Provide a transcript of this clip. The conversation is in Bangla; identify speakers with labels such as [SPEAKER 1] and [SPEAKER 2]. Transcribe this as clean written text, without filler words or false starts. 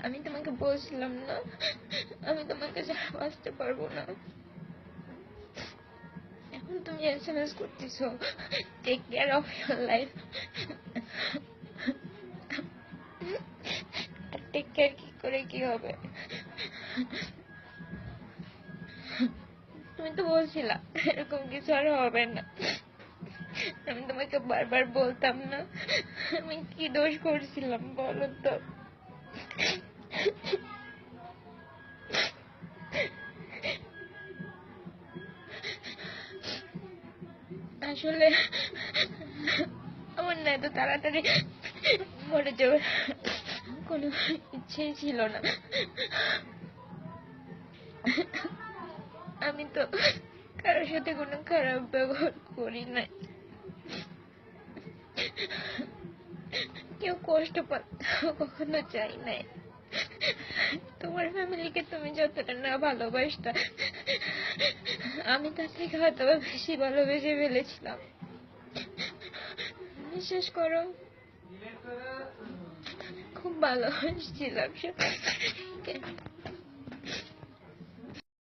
[SPEAKER 1] আমি তোমাকে বলছিলাম না আমি তোমাকে ছাড়া বাঁচতে পারবো না। এখন তুমি এসএমএস করতেছো take care of your life. Take care কি করে কি হবে? তুমি তো বলছিলা এরকম কিছু আর হবে না। আমি তোমাকে বারবার বলতাম না? আমি কি দোষ করছিলাম বলো তো? আসলে আমার না এত তাড়াতাড়ি মরে যাবে কোনো ইচ্ছেই ছিল না। আমি তো কারোর সাথে কোনো খারাপ ব্যবহার করি নাই, কেউ কষ্ট পাওয়া কখনো চাই নাই। তোমার ফ্যামিলিকে তুমি যতটা না ভালোবাসতা আমি তার থেকে হয়তো বেশি ভালোবেসে ফেলেছিলাম। বিশ্বাস করো খুব ভালোবাসছিলাম।